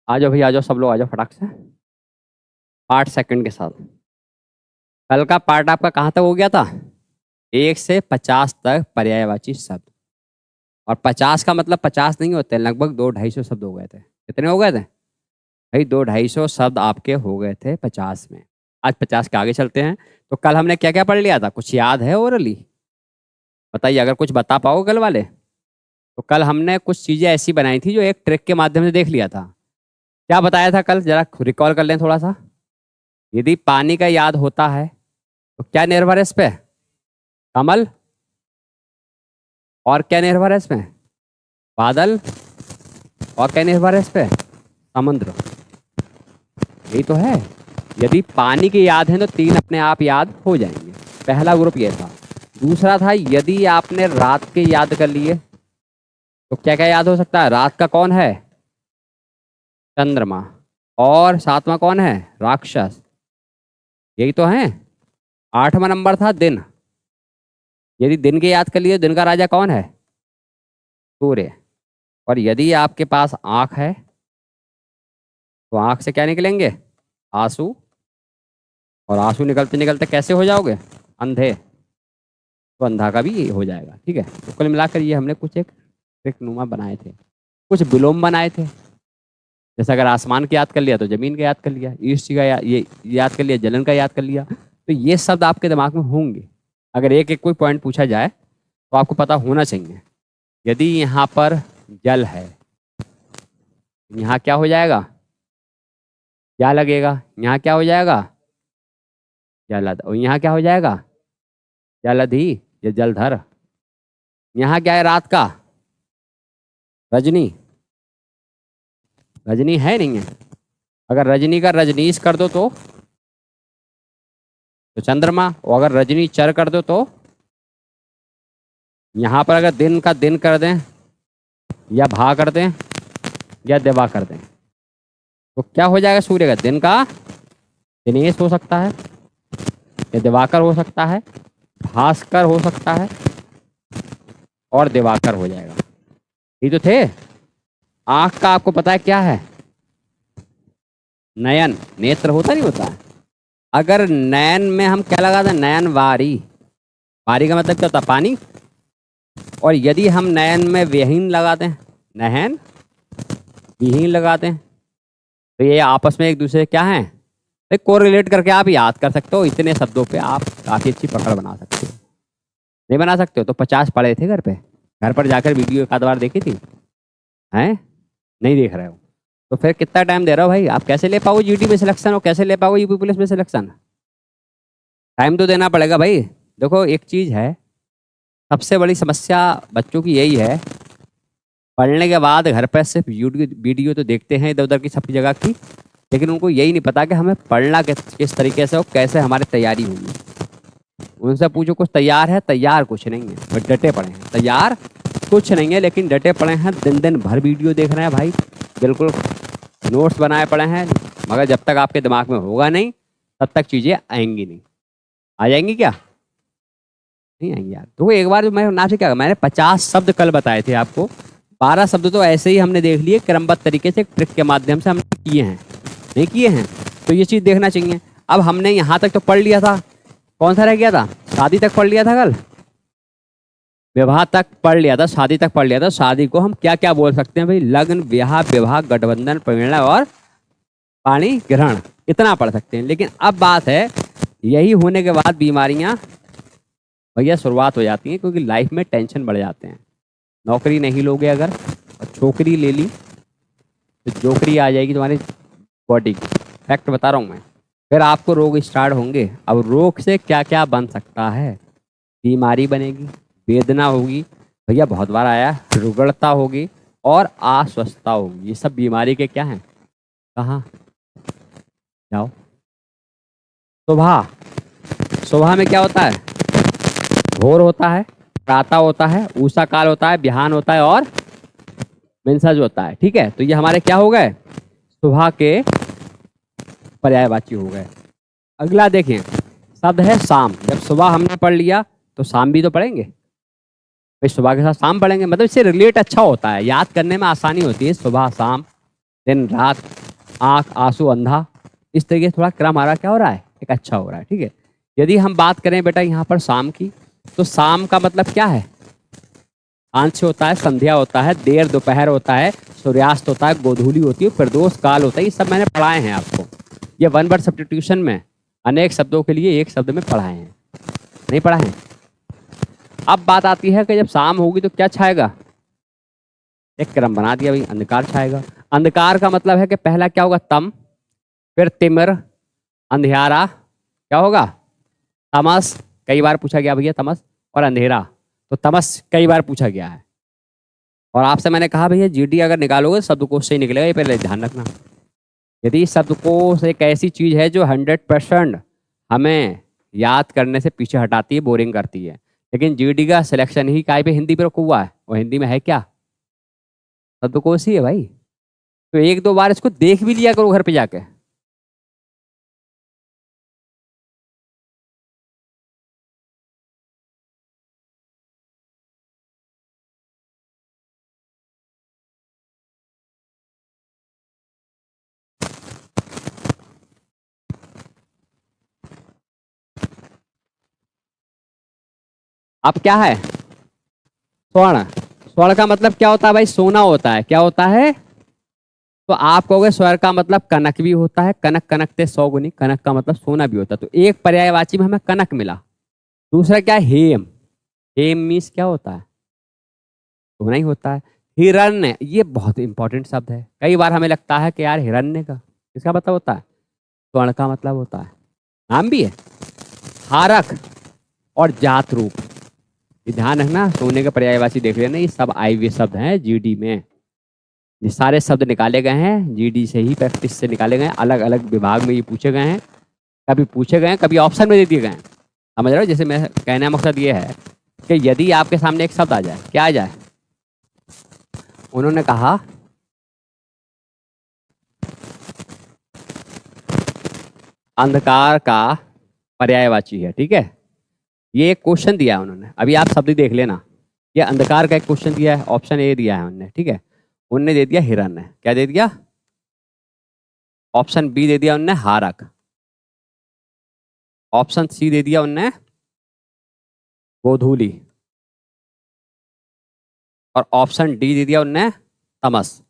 आ जाओ भैया, आ जाओ सब लोग, आ जाओ फटाक से। 8 सेकंड के साथ। कल का पार्ट आपका कहाँ तक हो गया था? 1 से 50 तक पर्यायवाची शब्द। और 50 का मतलब 50 नहीं होते, लगभग 200-250 शब्द हो गए थे। कितने हो गए थे भाई? 200-250 शब्द आपके हो गए थे 50 में। आज 50 के आगे चलते हैं। तो कल हमने क्या क्या पढ़ लिया था, कुछ याद है ओरली? बताइए, अगर कुछ बता पाओ कल वाले। तो कल हमने कुछ चीजें ऐसी बनाई थी जो एक ट्रिक के माध्यम से देख लिया था। क्या बताया था कल, जरा रिकॉल कर लें थोड़ा सा। यदि पानी का याद होता है तो क्या निर्भर है इस पे? कमल। और क्या निर्भर है इसमें? बादल। और क्या निर्भर है इस पे? समुद्र। यही तो है। यदि पानी की याद है तो 3 अपने आप याद हो जाएंगे। पहला ग्रुप ये था। दूसरा था, यदि आपने रात के याद कर लिए तो क्या क्या याद हो सकता है? रात का कौन है? चंद्रमा। और 7वां कौन है? राक्षस। यही तो है। 8वां नंबर था दिन। यदि दिन के याद कर लिए, दिन का राजा कौन है? सूर्य। और यदि आपके पास आंख है तो आंख से क्या निकलेंगे? आंसू। और आंसू निकलते निकलते कैसे हो जाओगे? अंधे। तो अंधा का भी हो जाएगा। ठीक है, तो कुल मिलाकर ये हमने कुछ एक ट्रिक नुमा बनाए थे, कुछ विलोम बनाए थे। जैसे अगर आसमान की याद कर लिया तो जमीन का याद कर लिया, ईस्ट का ये याद कर लिया, जलन का याद कर लिया। तो ये शब्द आपके दिमाग में होंगे। अगर एक एक कोई पॉइंट पूछा जाए तो आपको पता होना चाहिए। यदि यहाँ पर जल है, यहाँ क्या हो जाएगा? क्या लगेगा? यहाँ क्या हो जाएगा? जलद। और यहाँ क्या हो जाएगा? जलधि या जलधर। यहाँ क्या है रात का? रजनी। रजनी है नहीं है? अगर रजनी का रजनीश कर दो तो चंद्रमा। और अगर रजनी चर कर दो तो यहाँ पर अगर दिन का दिन कर दें या भा कर दें या दिवा कर दें तो क्या हो जाएगा? सूर्य का दिन का दिनेश हो सकता है, या दिवाकर हो सकता है, भास्कर हो सकता है, और दिवाकर हो जाएगा। ये तो थे। आंख का आपको पता है क्या है? नयन। नेत्र होता नहीं होता है? अगर नयन में हम क्या लगा दें? नयन वारी। वारी का मतलब क्या होता है? पानी। और यदि हम नयन में विहीन लगा दें, नहन विहीन लगा दें, तो ये आपस में एक दूसरे से क्या है? एक कोरिलेट करके आप याद कर सकते हो। इतने शब्दों पे आप काफी अच्छी पकड़ बना सकते हो। नहीं बना सकते हो तो 50 पढ़े थे घर पे, घर पर जाकर वीडियो एक आध बार देखी थी हैं? नहीं देख रहे हो तो फिर कितना टाइम दे रहे हो भाई? आप कैसे ले पाओगे जीडी में सिलेक्शन और कैसे ले पाओगे यूपी पुलिस में सिलेक्शन? टाइम तो देना पड़ेगा भाई। देखो एक चीज है, सबसे बड़ी समस्या बच्चों की यही है, पढ़ने के बाद घर पर सिर्फ वीडियो तो देखते हैं इधर उधर की सब जगह की, लेकिन उनको यही नहीं पता कि हमें पढ़ना किस तरीके से और कैसे हमारी तैयारी होगी। उनसे पूछो कुछ तैयार है? तैयार कुछ नहीं है, वो डटे पड़े हैं। तैयार कुछ नहीं है लेकिन डटे पड़े हैं, दिन दिन भर वीडियो देख रहे हैं भाई, बिल्कुल नोट्स बनाए पड़े हैं। मगर जब तक आपके दिमाग में होगा नहीं तब तक चीज़ें आएंगी नहीं। आ जाएंगी क्या? नहीं आएंगी यार। तो एक बार मैं ना क्या, मैंने 50 शब्द कल बताए थे आपको, 12 शब्द तो ऐसे ही हमने देख लिए क्रमबद्ध तरीके से, ट्रिक के माध्यम से हमने किए हैं। नहीं किए हैं तो ये चीज़ देखना चाहिए। अब हमने यहाँ तक तो पढ़ लिया था, कौन सा रह गया था? शादी तक पढ़ लिया था कल, विवाह तक पढ़ लिया था, शादी तक पढ़ लिया था। शादी को हम क्या क्या बोल सकते हैं भाई? लग्न, ब्याह, विवाह, गठबंधन, परिणय और पाणी ग्रहण, इतना पढ़ सकते हैं। लेकिन अब बात है, यही होने के बाद बीमारियां भैया शुरुआत हो जाती हैं, क्योंकि लाइफ में टेंशन बढ़ जाते हैं। नौकरी नहीं लोगे अगर और छोकरी ले ली तो जोकरी आ जाएगी तुम्हारी बॉडी की। फैक्ट बता रहा हूँ मैं। फिर आपको रोग स्टार्ट होंगे। अब रोग से क्या क्या बन सकता है? बीमारी बनेगी, वेदना होगी, भैया बहुत बार आया, रुगड़ता होगी और अस्वस्थता होगी। ये सब बीमारी के क्या हैं? कहाँ जाओ? सुबह। सुबह में क्या होता है? भोर होता है, प्रातः होता है, उषा काल होता है, बिहान होता है और मिनसज होता है। ठीक है, तो ये हमारे क्या हो गए? सुबह के पर्यायवाची हो गए। अगला देखें, शब्द है शाम। जब सुबह हमने पढ़ लिया तो शाम भी तो पढ़ेंगे भाई, सुबह के साथ शाम पढ़ेंगे, मतलब इससे रिलेट अच्छा होता है, याद करने में आसानी होती है। सुबह शाम दिन रात, आंख, आंसू, अंधा, इस तरीके से थोड़ा क्रम हमारा क्या हो रहा है, एक अच्छा हो रहा है। ठीक है, यदि हम बात करें बेटा यहाँ पर शाम की, तो शाम का मतलब क्या है, आंश होता है, संध्या होता है, देर दोपहर होता है, सूर्यास्त होता है, गोधूली होती है, प्रदोष काल होता है। ये सब मैंने पढ़ाए हैं आपको, ये वन वर्ड सब्स्टिट्यूशन में अनेक शब्दों के लिए एक शब्द में पढ़ाए हैं, नहीं पढ़ाए हैं। अब बात आती है कि जब शाम होगी तो क्या छाएगा, एक क्रम बना दिया भाई, अंधकार छाएगा। अंधकार का मतलब है कि पहला क्या होगा, तम, फिर तिमिर, अंधियारा, क्या होगा, तमस। कई बार पूछा गया भैया तमस और अंधेरा, तो तमस कई बार पूछा गया है। और आपसे मैंने कहा भैया जीडी अगर निकालोगे शब्दकोश से ही निकलेगा, ये पहले ध्यान रखना। यदि शब्दकोश एक ऐसी चीज है जो 100% हमें याद करने से पीछे हटाती है, बोरिंग करती है, लेकिन जीडी का सिलेक्शन ही काय पे हिंदी पे रुका हुआ है, और हिंदी में है क्या, शब्दकोश ही है भाई। तो एक दो बार इसको देख भी लिया करो घर पे जाके। अब क्या है, स्वर्ण। स्वर्ण का मतलब क्या होता है भाई, सोना होता है। क्या होता है, तो आप कहोगे स्वर्ण का मतलब कनक भी होता है, कनक कनकते 100 गुनी, कनक का मतलब सोना भी होता है। तो एक पर्यायवाची में हमें कनक मिला। दूसरा क्या है, हेम। हेम मीन्स क्या होता है, सोना ही होता है। हिरण्य, ये बहुत इंपॉर्टेंट शब्द है। कई बार हमें लगता है कि यार हिरण्य का किसका मतलब होता है, स्वर्ण का मतलब होता है, नाम भी है। हारक और जात रूप, ये ध्यान रखना, सोने के पर्यायवाची देख लेना, ये सब आए हुए शब्द हैं जीडी में। ये सारे शब्द निकाले गए हैं जीडी से ही, प्रैक्टिस से निकाले गए हैं, अलग अलग विभाग में ये पूछे गए हैं, कभी पूछे गए हैं, कभी ऑप्शन में दे दिए गए हैं। समझ रहे हो, जैसे मैं कहने का मकसद ये है कि यदि आपके सामने एक शब्द आ जाए, क्या आ जाए, उन्होंने कहा अंधकार का पर्यायवाची है, ठीक है, ये एक क्वेश्चन दिया है उन्होंने, अभी आप शब्द देख लेना। ये अंधकार का एक क्वेश्चन दिया है, ऑप्शन ए दिया है उन्होंने, ठीक है, उनने दे दिया हिरण्य, क्या दे दिया, ऑप्शन बी दे दिया उनने हारक, ऑप्शन सी दे दिया उनने गोधूली, और ऑप्शन डी दे दिया उनने तमस।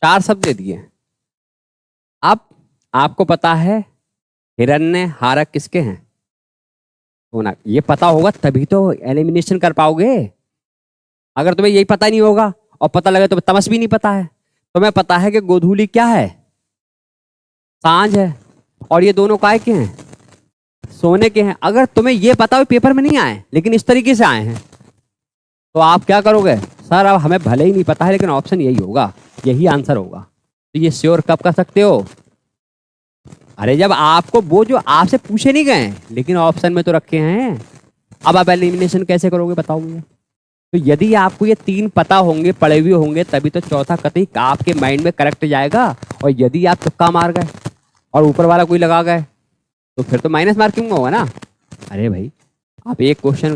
4 शब्द दे दिए। अब आपको पता है हिरण्य हारक किसके हैं, सोना, ये पता होगा तभी तो एलिमिनेशन कर पाओगे। अगर तुम्हें यही पता नहीं होगा और पता लगे तो तमस भी नहीं पता है, तुम्हें पता है कि गोधूली क्या है, सांझ है, और ये दोनों काय के हैं, सोने के हैं। अगर तुम्हें ये पता हो पेपर में नहीं आए लेकिन इस तरीके से आए हैं, तो आप क्या करोगे, सर अब हमें भले ही नहीं पता है लेकिन ऑप्शन यही होगा, यही आंसर होगा। तो ये श्योर कब कर सकते हो, अरे जब आपको वो जो आपसे पूछे नहीं गए लेकिन ऑप्शन में तो रखे हैं। अब आप एलिमिनेशन कैसे करोगे बताओ मुझे। तो यदि आपको ये 3 पता होंगे, पढ़े हुए होंगे, तभी तो चौथा कतई आपके माइंड में करेक्ट जाएगा। और यदि आप तुक्का मार गए और ऊपर वाला कोई लगा गए तो फिर तो माइनस मार्किंग होगा ना। अरे भाई आप एक क्वेश्चन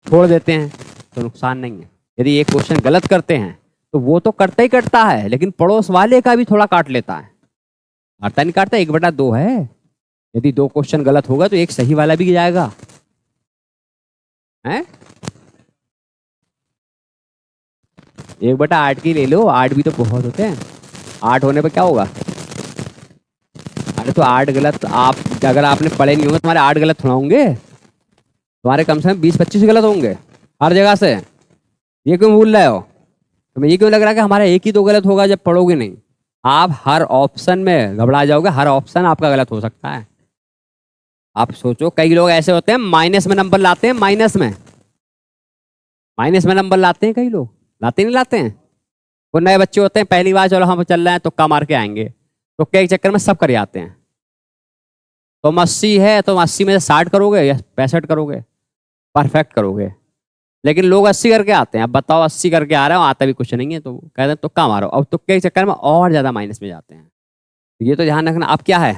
छोड़ देते हैं तो नुकसान नहीं है, यदि एक क्वेश्चन गलत करते हैं तो वो तो करता ही करता है, लेकिन पड़ोस वाले का भी थोड़ा काट लेता है, काटता नहीं काटता, 1/2 है। यदि 2 क्वेश्चन गलत होगा तो एक सही वाला भी जाएगा है। 1/8 की ले लो, 8 भी तो बहुत होते हैं, 8 होने पर क्या होगा, अरे तो 8 गलत, आप अगर आपने पढ़े नहीं होंगे तुम्हारे 8 गलत थोड़ा होंगे, तुम्हारे कम से कम 20-25 गलत होंगे हर जगह से। ये क्यों भूल रहे हो, तुम्हें ये क्यों लग रहा है कि हमारा 1 ही 2 गलत होगा जब पढ़ोगे नहीं। आप हर ऑप्शन में घबरा जाओगे, हर ऑप्शन आपका गलत हो सकता है। आप सोचो कई लोग ऐसे होते हैं माइनस में नंबर लाते हैं, माइनस में नंबर लाते हैं, कई लोग लाते नहीं लाते हैं। वो नए बच्चे होते हैं, पहली बार चलो हम चल रहे हैं तुक्का मार के आएंगे, तुक्के के चक्कर में सब कर आते हैं। तुम 80 है तो 80 में से 60 करोगे या 65 करोगे, परफेक्ट करोगे। लेकिन लोग 80 करके आते हैं, अब बताओ 80 करके आ रहे हो, आता भी कुछ नहीं है, तो कहते हैं तुक्का मारो, अब तुक्के के चक्कर में और ज्यादा माइनस में जाते हैं। ये तो ध्यान रखना। अब क्या है,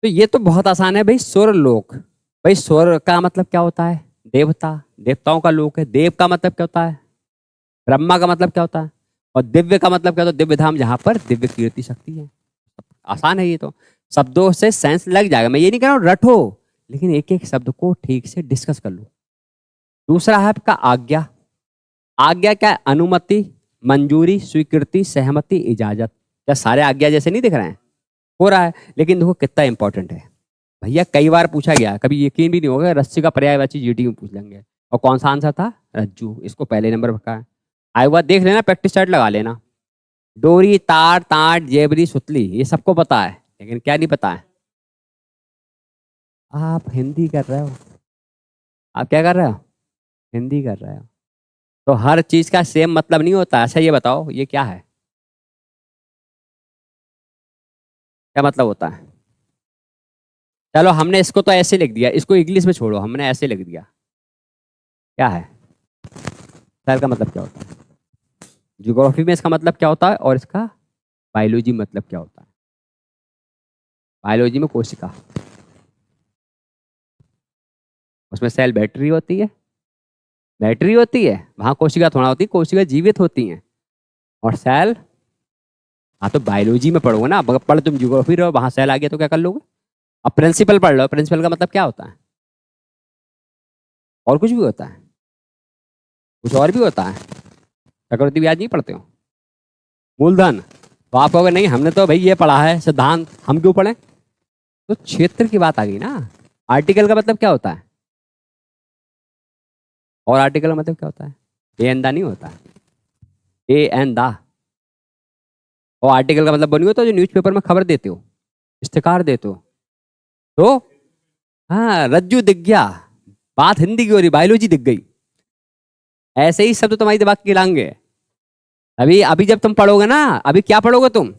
तो ये तो बहुत आसान है भाई, सुर लोक। भाई सुर का मतलब क्या होता है, देवता, देवताओं का लोक है। देव का मतलब क्या होता है, ब्रह्मा का मतलब क्या होता है, और दिव्य का मतलब क्या होता है, दिव्य धाम जहां पर दिव्य कीर्ति शक्ति है। आसान है ये तो, शब्दों से सेंस लग जाएगा। मैं ये नहीं कह रहा हूं रटो, लेकिन एक एक शब्द को ठीक से डिस्कस कर लो। दूसरा है आपका आज्ञा। आज्ञा क्या है? अनुमति, मंजूरी, स्वीकृति, सहमति, इजाजत। क्या सारे आज्ञा जैसे नहीं दिख रहे हैं? हो रहा है, लेकिन देखो कितना इंपॉर्टेंट है भैया। कई बार पूछा गया, कभी यकीन भी नहीं होगा, रस्सी का पर्यायवाची जीटी में पूछ लेंगे। और कौन सा आंसर था? रज्जू। इसको पहले नंबर पर कहा है। आए हुआ देख लेना, प्रैक्टिस चार्ट लगा लेना। डोरी, तार, ताट, जेबरी, सुतली, ये सबको पता है, लेकिन क्या नहीं पता है? आप हिंदी कर रहे हो। आप क्या कर रहे हो? हिंदी कर रहे हो। तो हर चीज का सेम मतलब नहीं होता। अच्छा ये बताओ, ये क्या है? क्या मतलब होता है? चलो हमने इसको तो ऐसे लिख दिया, इसको इंग्लिश में छोड़ो, हमने ऐसे लिख दिया। क्या है? सेल का मतलब क्या होता है? ज्योग्राफी में इसका मतलब क्या होता है, और इसका बायोलॉजी मतलब क्या होता है? बायोलॉजी में कोशिका, उसमें सेल बैटरी होती है, बैटरी होती है। वहां कोशिका थोड़ा होती है, कोशिका जीवित होती हैं। और सेल, हाँ तो बायोलॉजी में पढ़ोगे ना। पढ़ तुम ज्योग्राफी रहो, वहां सेल आ गया तो क्या कर लोगे? अब प्रिंसिपल पढ़ लो। प्रिंसिपल का मतलब क्या होता है? और कुछ भी होता है? कुछ और भी होता है? चक्रवृद्धि ब्याज नहीं पढ़ते हो? मूलधन। तो आप कहोगे नहीं हमने तो भाई ये पढ़ा है सिद्धांत, हम क्यों पढ़े? तो क्षेत्र की बात आ गई ना। आर्टिकल का मतलब क्या होता है? और आर्टिकल का मतलब क्या होता है? ए एन दा नहीं होता है, ए एन दा। और आर्टिकल का मतलब वो नहीं होता जो न्यूज़पेपर में खबर देते हो, इश्तिहार देते हो। तो हाँ, रज्जू दिख गया, बात हिंदी की हो रही, बायोलॉजी दिख गई। ऐसे ही शब्द तुम्हारी दिमाग की लाएंगे। अभी अभी जब तुम पढ़ोगे ना, अभी क्या पढ़ोगे तुम?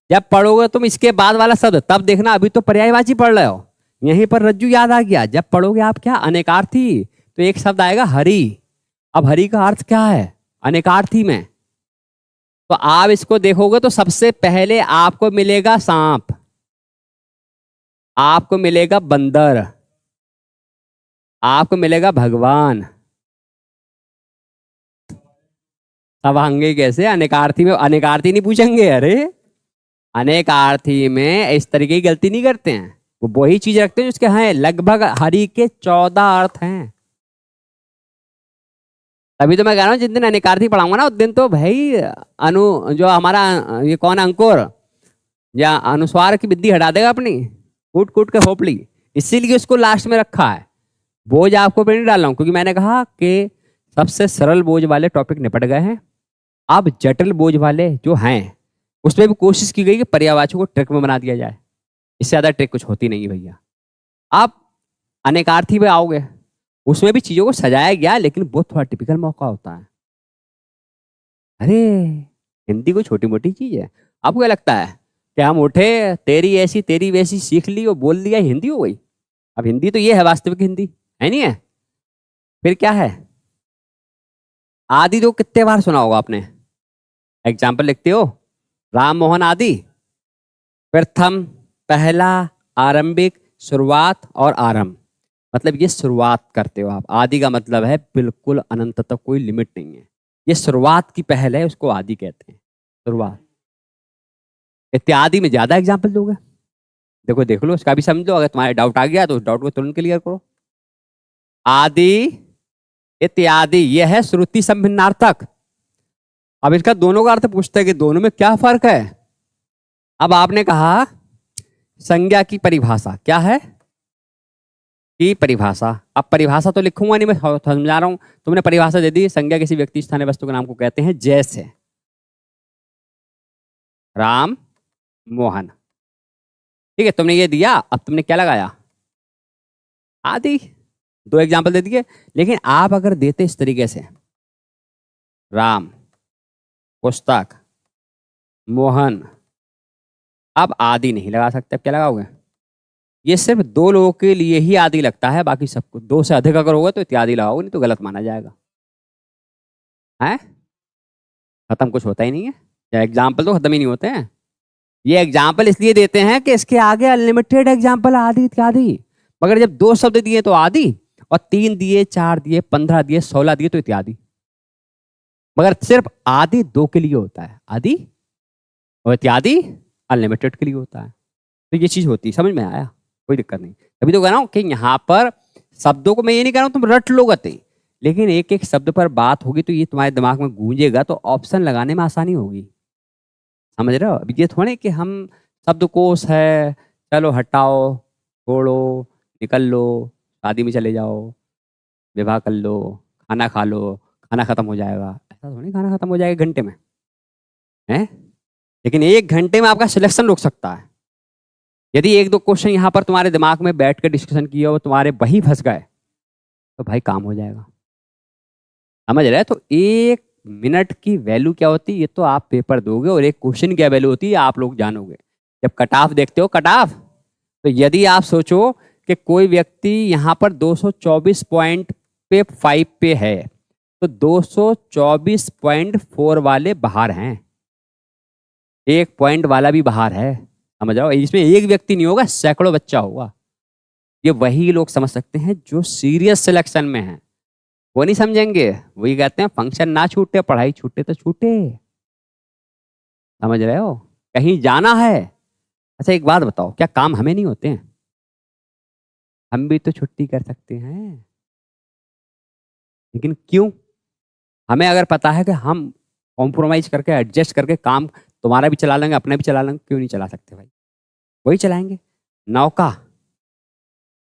जब पढ़ोगे तुम इसके बाद वाला शब्द, तब देखना। अभी तो पर्यायवाची पढ़ रहे हो, यहीं पर रज्जू याद आ गया। जब पढ़ोगे आप क्या, अनेकार्थी, तो एक शब्द आएगा हरि। अब हरि का अर्थ क्या है अनेकार्थी में? तो आप इसको देखोगे तो सबसे पहले आपको मिलेगा सांप, आपको मिलेगा बंदर, आपको मिलेगा भगवान। अब आएंगे कैसे? अनेकार्थी में अनेकार्थी नहीं पूछेंगे। अरे अनेकार्थी में इस तरीके की गलती नहीं करते हैं, वो वही चीज रखते हैं जिसके हैं लगभग हरि के 14 अर्थ हैं। तभी तो मैं कह रहा हूँ जिस दिन अनेकार्थी पढ़ाऊंगा ना, उस दिन तो भाई अनु जो हमारा ये कौन है, अंकुर या अनुस्वार की विद्धि हटा देगा अपनी, कूट कूट के खोपड़ी। इसीलिए उसको लास्ट में रखा है। बोझ आपको पे नहीं डाल रहा हूँ, क्योंकि मैंने कहा कि सबसे सरल बोझ वाले टॉपिक निपट गए हैं। अब जटिल बोझ वाले जो हैं उसमें भी कोशिश की गई कि पर्यायवाची को ट्रिक में बना दिया जाए। इससे ज्यादा ट्रिक कुछ होती नहीं है भैया। आप अनेकार्थी में आओगे, उसमें भी चीजों को सजाया गया, लेकिन वो थोड़ा टिपिकल मौका होता है। अरे हिंदी कोई छोटी मोटी चीज है? आपको क्या लगता है कि हम उठे, तेरी ऐसी तेरी वैसी सीख ली और बोल दिया, हिंदी हो गई? अब हिंदी तो ये है वास्तविक हिंदी, है नहीं है? फिर क्या है? आदि तो कितने बार सुना होगा आपने? एग्जाम्पल लिखते हो, राम मोहन आदि। प्रथम, पहला, आरंभिक, शुरुआत और आरंभ, मतलब ये शुरुआत करते हो आप। आदि का मतलब है बिल्कुल अनंत तक, कोई लिमिट नहीं है। ये शुरुआत की पहल है, उसको आदि कहते हैं, शुरुआत। इत्यादि में ज्यादा एग्जाम्पल दोगे, देखो देख लो, इसका भी समझ लो। अगर तुम्हारे डाउट आ गया तो उस डाउट को तुरंत क्लियर करो। आदि, इत्यादि, यह है श्रुति संभिन्नार्थक। अब इसका दोनों का अर्थ पूछते हैं कि दोनों में क्या फर्क है। अब आपने कहा संज्ञा की परिभाषा क्या है, की परिभाषा। अब परिभाषा तो लिखूंगा नहीं, मैं समझा रहा हूं। तुमने परिभाषा दे दी, संज्ञा किसी व्यक्ति स्थानीय वस्तु के नाम को कहते हैं, जैसे राम मोहन। ठीक है, तुमने ये दिया, अब तुमने क्या लगाया? आदि। दो एग्जाम्पल दे दिए। लेकिन आप अगर देते इस तरीके से, राम, पुस्तक, मोहन, अब आदि नहीं लगा सकते, अब क्या लगाओगे? ये सिर्फ दो लोगों के लिए ही आदि लगता है, बाकी सबको। दो से अधिक अगर होगा तो इत्यादि लगाओगे, नहीं तो गलत माना जाएगा। है खत्म, कुछ होता ही नहीं है। या एग्जाम्पल तो खत्म ही नहीं होते हैं। ये एग्जाम्पल इसलिए देते हैं कि इसके आगे अनलिमिटेड एग्जाम्पल आदि इत्यादि। मगर जब दो शब्द दिए तो आदि, और 3 दिए, 4 दिए, 15 दिए, 16 दिए तो इत्यादि। मगर सिर्फ आदि 2 के लिए होता है, आदि और इत्यादि अनलिमिटेड के लिए होता है। तो ये चीज होती है, समझ में आया? कोई दिक्कत नहीं। तभी तो कह रहा हूं कि यहाँ पर शब्दों को मैं ये नहीं कह रहा हूं तुम रट लो गते, लेकिन एक एक शब्द पर बात होगी तो ये तुम्हारे दिमाग में गूंजेगा, तो ऑप्शन लगाने में आसानी होगी। समझ रहे हो? अब ये थोड़े कि हम शब्दकोश है, चलो हटाओ, छोड़ो, निकल लो, शादी में चले जाओ, विवाह कर लो, खाना खा लो, खाना खत्म हो जाएगा। ऐसा थोड़ी खाना खत्म हो जाएगा 1 घंटे में, है? लेकिन 1 घंटे में आपका सिलेक्शन रुक सकता है। यदि 1-2 क्वेश्चन यहाँ पर तुम्हारे दिमाग में बैठ कर डिस्कशन किया हो, तुम्हारे वही फंस गए, तो भाई काम हो जाएगा। समझ रहे? तो 1 मिनट की वैल्यू क्या होती है ये तो आप पेपर दोगे, और एक क्वेश्चन क्या वैल्यू होती है आप लोग जानोगे। जब कट ऑफ देखते हो, कट ऑफ, तो यदि आप सोचो कि कोई व्यक्ति यहाँ पर 224 पॉइंट पे 5 पे है, तो 224.4 वाले बाहर हैं, 1 पॉइंट वाला भी बाहर है। समझ रहे हो? इसमें एक व्यक्ति नहीं होगा, सैकड़ों बच्चा होगा। ये वही लोग समझ सकते हैं जो सीरियस सिलेक्शन में हैं, वो नहीं समझेंगे। वही कहते हैं फंक्शन ना छूटे, पढ़ाई छूटे तो छूटे। समझ रहे हो? कहीं जाना है, अच्छा एक बात बताओ, क्या काम हमें नहीं होते हैं? हम भी तो छुट्टी कर सकते हैं, लेकिन क्यों? हमें अगर पता है कि हम कॉम्प्रोमाइज करके एडजस्ट करके काम तुम्हारा भी चला लेंगे, अपना भी चला लेंगे, क्यों नहीं चला सकते भाई? वही चलाएंगे। नौका,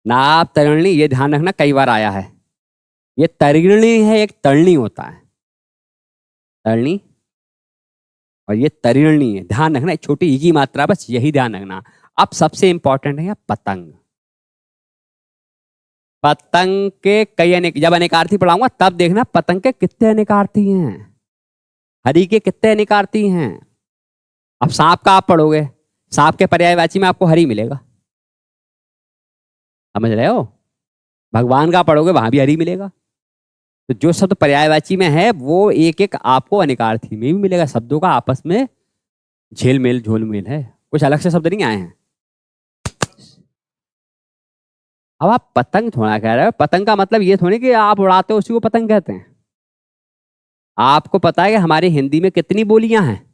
नाव, तरणनी, ये ध्यान रखना, कई बार आया है। ये तरणनी है, एक तरणनी होता है, तरणनी, और ये तरणनी है। ध्यान रखना, एक छोटी ई की मात्रा, बस यही ध्यान रखना। अब सबसे इंपॉर्टेंट है पतंग। पतंग के कई अनेक, जब अनेकार्थी पढ़ाऊंगा तब देखना पतंग के कितने अनेकार्थी हैं, हरि के कितने अनेकार्थी हैं। अब सांप का आप पढ़ोगे, सांप के पर्यायवाची में आपको हरि मिलेगा। समझ रहे हो? भगवान का पढ़ोगे वहां भी हरि मिलेगा। तो जो शब्द पर्यायवाची में है वो एक एक आपको अनेकार्थी में भी मिलेगा। शब्दों का आपस में झेलमेल झोलमेल है, कुछ अलग से शब्द नहीं आए हैं। अब आप पतंग थोड़ा कह रहे हो, पतंग का मतलब ये थोड़ी कि आप उड़ाते हो उसी को पतंग कहते हैं। आपको पता है कि हमारी हिंदी में कितनी बोलियां हैं?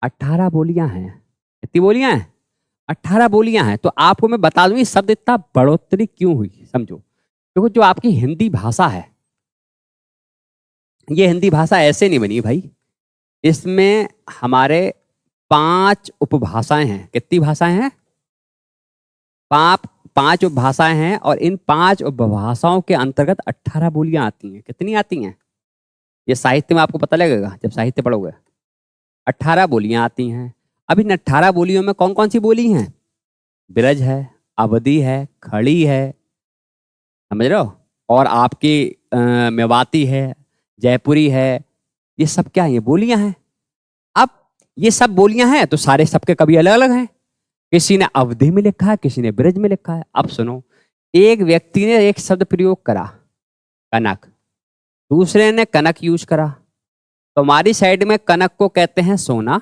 18 बोलियां हैं। कितनी बोलियां हैं? 18 बोलियां हैं। तो आपको मैं बता दूं ये शब्द इतना बढ़ोतरी क्यों हुई, समझो। देखो, जो आपकी हिंदी भाषा है, ये हिंदी भाषा ऐसे नहीं बनी भाई। इसमें हमारे 5 उपभाषाएं हैं। कितनी भाषाएं हैं? 5 उपभाषाएं हैं, और इन 5 उपभाषाओं के अंतर्गत 18 बोलियां आती हैं। कितनी आती हैं? ये साहित्य में आपको पता लगेगा जब साहित्य पढ़ोगे। 18 बोलियां आती हैं। अब इन 18 बोलियों में कौन कौन सी बोली हैं? ब्रज है, अवधी है, खड़ी है, समझ रहे हो, और आपकी मेवाती है, जयपुरी है। ये सब क्या है? ये बोलियां हैं। अब ये सब बोलियां हैं तो सारे सबके कभी अलग अलग हैं। किसी ने अवधि में लिखा है, किसी ने ब्रज में लिखा है। अब सुनो, एक व्यक्ति ने एक शब्द प्रयोग करा, कनक, दूसरे ने कनक यूज करा। तो हमारी साइड में कनक को कहते हैं सोना,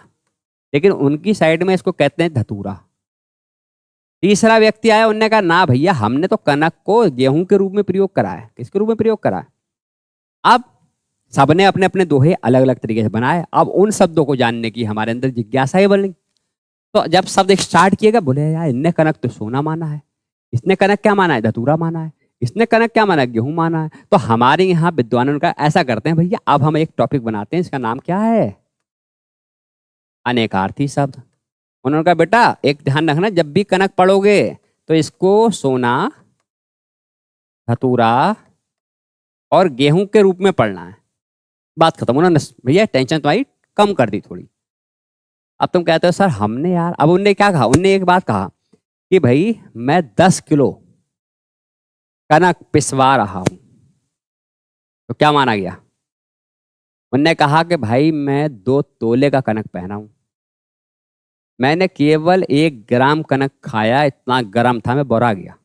लेकिन उनकी साइड में इसको कहते हैं धतूरा। तीसरा व्यक्ति आया, उनने कहा ना भैया, हमने तो कनक को गेहूं के रूप में प्रयोग करा है। किसके रूप में प्रयोग करा है? अब सबने अपने अपने दोहे अलग अलग तरीके से बनाए। अब उन शब्दों को जानने की हमारे अंदर जिज्ञासा ही बनी। तो जब शब्द स्टार्ट किएगा, बोले यार इनने कनक तो सोना माना है, इसने कनक क्या माना है? धतूरा माना है, इसने कनक क्या माना है? गेहूं माना है। तो हमारे यहाँ विद्वानों का ऐसा करते हैं, भैया अब हम एक टॉपिक बनाते हैं, इसका नाम क्या है? अनेकार्थी शब्द। उन्होंने कहा बेटा एक ध्यान रखना, जब भी कनक पढ़ोगे तो इसको सोना, धतूरा और गेहूं के रूप में पढ़ना है। बात खत्म। उन्होंने भैया टेंशन तुम्हारी कम कर दी थोड़ी। अब तुम कहते हो सर हमने यार, अब उनने क्या कहा? उनने एक बात कहा कि भाई मैं 10 किलो कनक पिसवा रहा हूं। तो क्या माना गया? उनने कहा कि भाई मैं 2 तोले का कनक पहना हूं, मैंने केवल 1 ग्राम कनक खाया, इतना गर्म था मैं बोरा गया।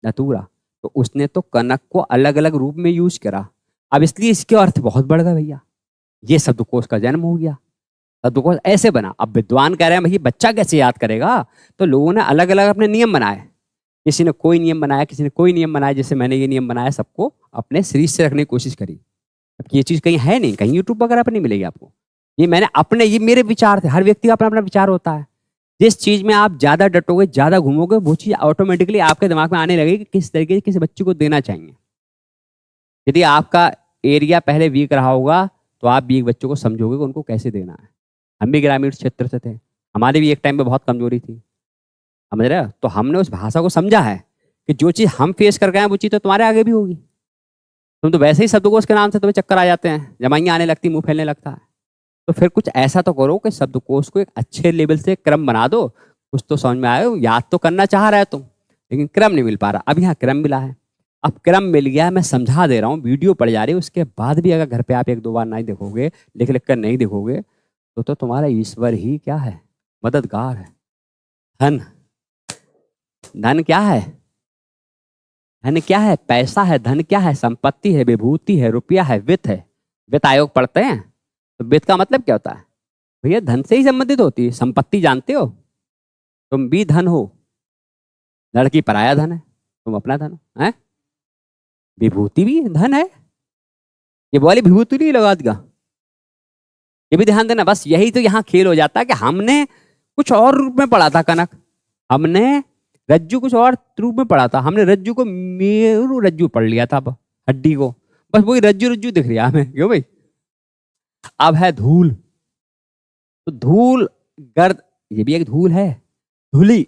धतूरा। तो उसने तो कनक को अलग अलग रूप में यूज करा। अब इसलिए इसके अर्थ बहुत बढ़ गए भैया। ये शब्दकोश का जन्म हो गया, शब्दकोश ऐसे बना। अब विद्वान कह रहे हैं भाई बच्चा कैसे याद करेगा? तो लोगों ने अलग अलग अपने नियम बनाए। किसी ने कोई नियम बनाया, किसी ने कोई नियम बनाया। जैसे मैंने ये नियम बनाया, सबको अपने शरीर से रखने की कोशिश करी। ये चीज कहीं है नहीं, कहीं यूट्यूब वगैरह पर नहीं मिलेगी आपको। ये मैंने अपने, ये मेरे विचार थे। हर व्यक्ति का अपना अपना विचार होता है। जिस चीज में आप ज्यादा डटोगे, ज्यादा घूमोगे, वो चीज ऑटोमेटिकली आपके दिमाग में आने लगेगी कि किस तरीके से किसी बच्चे को देना चाहिए। यदि आपका एरिया पहले वीक रहा होगा तो आप भी एक बच्चों को समझोगे कि उनको कैसे देना है। हम भी ग्रामीण क्षेत्र से थे, हमारी भी एक टाइम पे बहुत कमजोरी थी, समझ रहे हो? तो हमने उस भाषा को समझा है कि जो चीज़ हम फेस कर गए हैं वो चीज़ तो तुम्हारे आगे भी होगी। तुम तो वैसे ही शब्दकोश के नाम से तुम्हें चक्कर आ जाते हैं, जमाइयाँ आने लगती, मुंह फैलने लगता है। तो फिर कुछ ऐसा तो करो कि शब्दकोश को एक अच्छे लेवल से क्रम बना दो। कुछ तो समझ में आए। याद तो करना चाह रहा है तुम, लेकिन क्रम नहीं मिल पा रहा। अब यहाँ क्रम मिला है, अब क्रम मिल गया, मैं समझा दे रहा हूँ, वीडियो पड़ जा रही है। उसके बाद भी अगर घर पे आप एक दो बार नहीं देखोगे, लिख लिख कर नहीं देखोगे, तो तुम्हारा ईश्वर ही क्या है? मददगार है। धन, धन क्या है? धन क्या है? पैसा है। धन क्या है? संपत्ति है, विभूति है, रुपया है, वित्त है। वित्त आयोग पढ़ते हैं तो वित्त का मतलब क्या होता है? भैया धन से ही संबंधित होती है। संपत्ति जानते हो? तुम भी धन हो। लड़की पराया धन है, तुम अपना धन हो। हैं? विभूति भी धन है। ये बोली विभूति नहीं लगा दिया, ये भी ध्यान देना। बस यही तो यहाँ खेल हो जाता है कि हमने कुछ और रूप में पढ़ा था कनक, हमने रज्जू कुछ और रूप में पढ़ा था। हमने रज्जू को मेरु रज्जू पढ़ लिया था, अब हड्डी को बस वही रज्जू रज्जू दिख रही है हमें। क्यों भाई? अब है धूल, तो धूल गर्द, ये भी एक धूल है। धूली,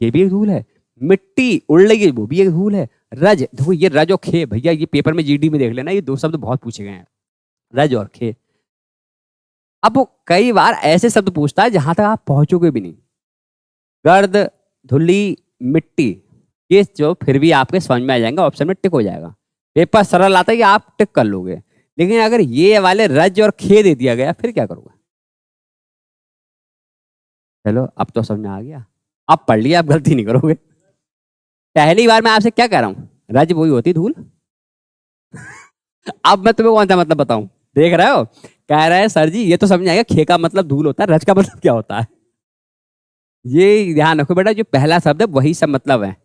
ये भी एक धूल है। मिट्टी उड़ रही, वो भी एक धूल है। रज, देखो ये रज और खे, भैया ये पेपर में जीडी में देख लेना, ये दो शब्द बहुत पूछे गए हैं, रज और खे। अब वो कई बार ऐसे शब्द पूछता है जहां तक आप पहुंचोगे भी नहीं। गर्द, धुली, मिट्टी, ये जो फिर भी आपके समझ में आ जाएंगे, ऑप्शन में टिक हो जाएगा। पेपर सरल आता है कि आप टिक कर लोगे, लेकिन अगर ये वाले रज और खे दे दिया गया फिर क्या करोगे? चलो अब तो समझ में आ गया, अब पढ़ लिया, अब गलती नहीं करोगे। पहली बार मैं आपसे क्या कह रहा हूं, रज वही होती धूल। अब मैं तुम्हें कौन सा मतलब बताऊं? देख रहे हो, कह रहे हैं सर जी ये तो समझ आएगा, खे का मतलब धूल होता है, रज का मतलब क्या होता है? ये ध्यान रखो बेटा, जो पहला शब्द है वही सब मतलब है,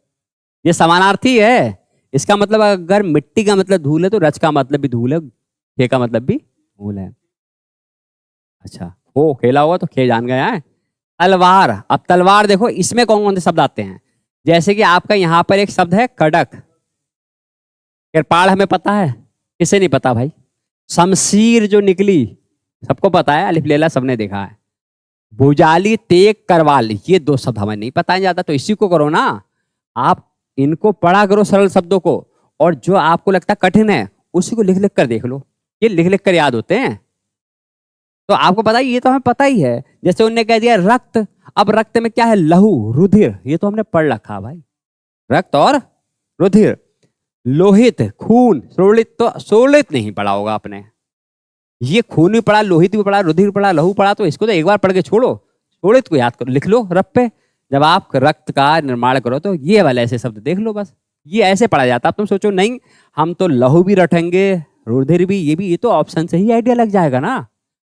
ये समानार्थी है। इसका मतलब अगर मिट्टी का मतलब धूल है तो रज का मतलब भी धूल है, खे का मतलब भी धूल है। अच्छा, ओ खेला होगा तो खे जान गया है। तलवार, अब तलवार देखो इसमें कौन कौन से शब्द आते हैं? जैसे कि आपका यहां पर एक शब्द है कड़क, कृपाण हमें पता है, किसे नहीं पता भाई? शमशीर जो निकली सबको पता है, अलिफ लेला सबने देखा है। भुजाली, तेग, करवाल, ये दो शब्द हमें नहीं पता है ज्यादा, तो इसी को करो ना। आप इनको पढ़ा करो सरल शब्दों को, और जो आपको लगता है कठिन है उसी को लिख लिख कर देख लो, ये लिख लिख कर याद होते हैं। तो आपको पता ही, ये तो हमें पता ही है। जैसे उनने कह दिया रक्त, अब रक्त में क्या है? लहू, रुधिर, ये तो हमने पढ़ रखा भाई, रक्त और रुधिर। लोहित, खून, शोणित, तो शोणित नहीं पढ़ा होगा आपने, ये खून भी पढ़ा, लोहित भी पढ़ा, रुधिर पढ़ा, लहू पढ़ा, तो इसको तो एक बार पढ़ के छोड़ो, शोणित को याद करो, लिख लो रब पे। जब आप रक्त का निर्माण करो तो ये वाले ऐसे शब्द देख लो, बस ये ऐसे पढ़ा जाता। अब तुम सोचो नहीं हम तो लहू भी रटेंगे, रुधिर भी, ये भी, ये तो ऑप्शन से ही आइडिया लग जाएगा ना,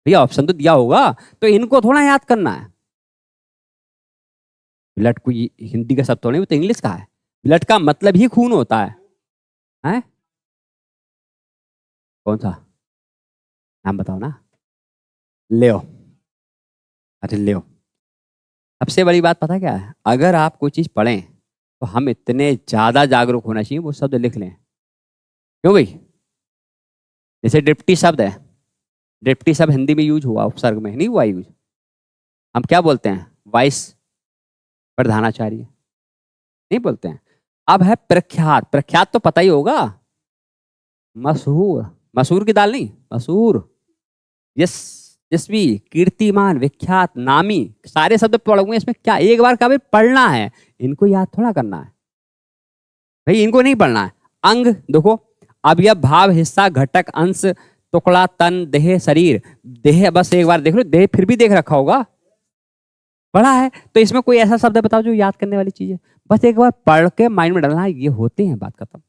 ये ऑप्शन तो दिया होगा, तो इनको थोड़ा याद करना है। ब्लड को हिंदी का शब्द तो नहीं, वो तो इंग्लिश का है। ब्लड का मतलब ही खून होता है, हैं? कौन सा नाम बताओ ना? लेओ, अरे लेओ। सबसे बड़ी बात पता क्या है? अगर आप कोई चीज पढ़ें तो हम इतने ज्यादा जागरूक होना चाहिए वो शब्द लिख लें। क्यों भाई? जैसे डिप्टी शब्द है, डिप्टी शब्द हिंदी में यूज हुआ, उपसर्ग में नहीं हुआ यूज। हम क्या बोलते हैं? वाइस प्रधानाचार्य नहीं बोलते हैं। अब है प्रख्यात, प्रख्यात तो पता ही होगा, मशहूर, मसूर की दाल नहीं, मसूर, यस, यशस्वी, कीर्तिमान, विख्यात, नामी, सारे शब्द पढ़ोगे इसमें क्या एक बार कभी पढ़ना है, इनको याद थोड़ा करना है भाई, इनको नहीं पढ़ना है। अंग देखो, अब यह भाव, हिस्सा, घटक, अंश, टुकड़ा, तन, देह, शरीर। देह बस एक बार देख लो, देह फिर भी देख रखा होगा, पढ़ा है, तो इसमें कोई ऐसा शब्द बताओ जो याद करने वाली चीज है, बस एक बार पढ़ के माइंड में डालना है, ये होते हैं, बात खत्म।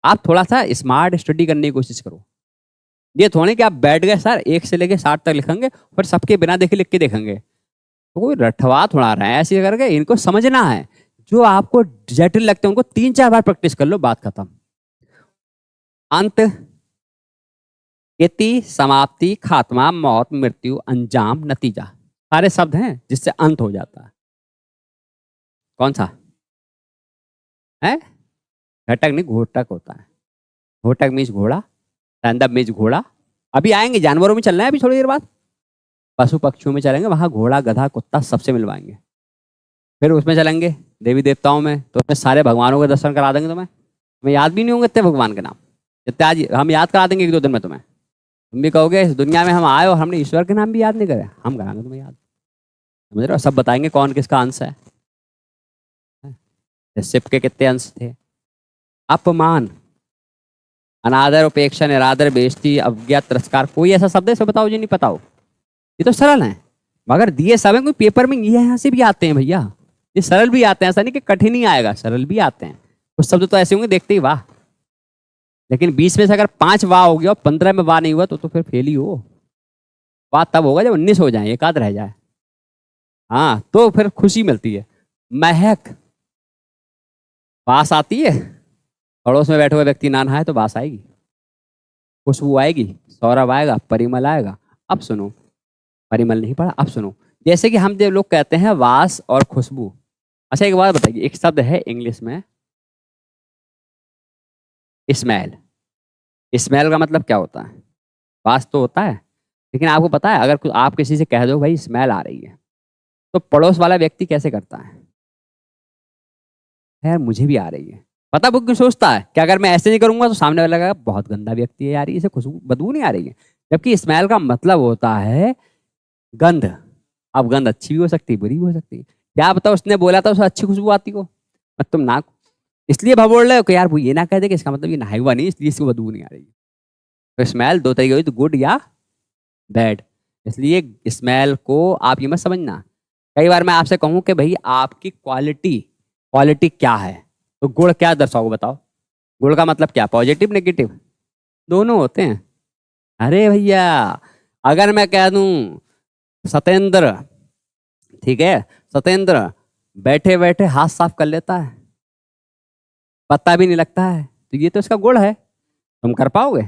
आप थोड़ा सा स्मार्ट स्टडी करने की कोशिश करो, ये थोड़े कि आप बैठ गए सर 1 से लेके 60 तक लिखेंगे और सबके बिना देखे लिख के देखेंगे, तो कोई रटवा थोड़ा रहा है ऐसे करके। इनको समझना है, जो आपको जटिल लगते हैं उनको 3-4 बार प्रैक्टिस कर लो, बात खत्म। अंत, इति, समाप्ति, खात्मा, मौत, मृत्यु, अंजाम, नतीजा, सारे शब्द हैं जिससे अंत हो जाता है। कौन सा है? घटक नहीं, घोटक होता है। घोटक मीन्स घोड़ा, स्टैंड अप मीन्स घोड़ा। अभी आएंगे, जानवरों में चलना है अभी थोड़ी देर बाद, पशु पक्षियों में चलेंगे, वहां घोड़ा गधा कुत्ता सबसे मिलवाएंगे। फिर उसमें चलेंगे देवी देवताओं में, तो उसमें सारे भगवानों के दर्शन करा देंगे तुम्हें याद भी नहीं होंगे इतने भगवान के नाम, जितने आज हम याद करा देंगे 1-2 दिन में तुम्हें। तुम भी कहोगे इस दुनिया में हम आए और हमने ईश्वर के नाम भी याद नहीं करे, हम कराएंगे तुम्हें याद। समझ रहे हो? सब बताएंगे कौन किसका अंश है। शिव के कितने अंश थे। अपमान, अनादर, उपेक्षा, निरादर, बेइज्जती, अवज्ञा, तिरस्कार, कोई ऐसा शब्द है इसे बताओ जो नहीं पता हो। ये तो सरल है, मगर दिए सब है, कोई पेपर में ये यहाँ से भी आते हैं भैया, ये सरल भी आते हैं, ऐसा नहीं कि कठिन ही आएगा, सरल भी आते हैं। कुछ शब्द तो ऐसे होंगे देखते ही वाह, लेकिन 20 में से अगर 5 वाह हो गया और 15 में वाह नहीं हुआ तो फिर फेल ही हो। वाह तब होगा जब 19 हो जाए, एक आध रह जाए, हाँ तो फिर खुशी मिलती है। महक, बास आती है, पड़ोस में बैठे हुए व्यक्ति ना नहाए तो बास आएगी, खुशबू आएगी, सौरभ आएगा, परिमल आएगा। अब सुनो, परिमल नहीं पड़ा, अब सुनो, जैसे कि हम जो लोग कहते हैं वास और खुशबू। अच्छा एक बात बताइए, एक शब्द है इंग्लिश में स्मेल। स्मेल का मतलब क्या होता है? वास तो होता है, लेकिन आपको पता है अगर आप किसी से कह दो भाई स्मेल आ रही है, तो पड़ोस वाला व्यक्ति कैसे करता है? यार मुझे भी आ रही है। पता वो क्यों सोचता है कि अगर मैं ऐसे नहीं करूंगा तो सामने वाला कहेगा बहुत गंदा व्यक्ति है यार, इसे खुशबू बदबू नहीं आ रही है। जबकि स्मेल का मतलब होता है गंध। अब गंध अच्छी भी हो सकती है, बुरी भी हो सकती है। क्या पता उसने बोला था उसे अच्छी खुशबू आती हो, मत तुम ना, इसलिए भगोड़ रहे हो कि यार वो ये ना कह दे कि इसका मतलब ये नहाया हुआ नहीं इसलिए इसको बदबू नहीं आ रही है। तो स्मेल दो तरीके हुई, तो गुड या बैड। इसलिए स्मेल को आप ये मत समझना। कई बार मैं आपसे कहूँ कि भाई आपकी क्वालिटी क्वालिटी क्या है, तो गुण क्या दर्शाओगे बताओ? गुण का मतलब क्या, पॉजिटिव नेगेटिव दोनों होते हैं। अरे भैया अगर मैं कह दूं सतेंद्र, ठीक है, सतेंद्र बैठे बैठे हाथ साफ कर लेता है, पता भी नहीं लगता है, तो ये तो इसका गुण है। तुम कर पाओगे?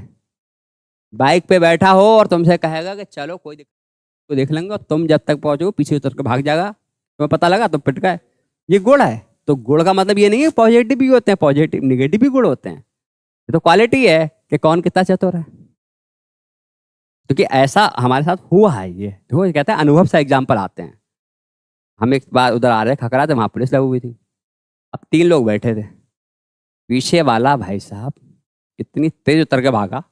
बाइक पे बैठा हो और तुमसे कहेगा कि चलो कोई दिक्कत, को देख लेंगे, और तुम जब तक पहुंचो पीछे उतर के भाग जाएगा, तुम्हें पता लगा तुम पिट गए। ये गुण है। तो गुण का मतलब ये नहीं है पॉजिटिव भी होते हैं, पॉजिटिव निगेटिव भी गुण होते हैं। ये तो क्वालिटी है कि कौन कितना चतुर है। क्योंकि ऐसा हमारे साथ हुआ है, ये देखो कहते हैं अनुभव से एग्जाम्पल आते हैं। हम एक बार उधर आ रहे खकरा थे, वहां पुलिस लगी हुई थी। अब 3 लोग बैठे थे, पीछे वाला भाई साहब इतनी तेज उतर के भागा,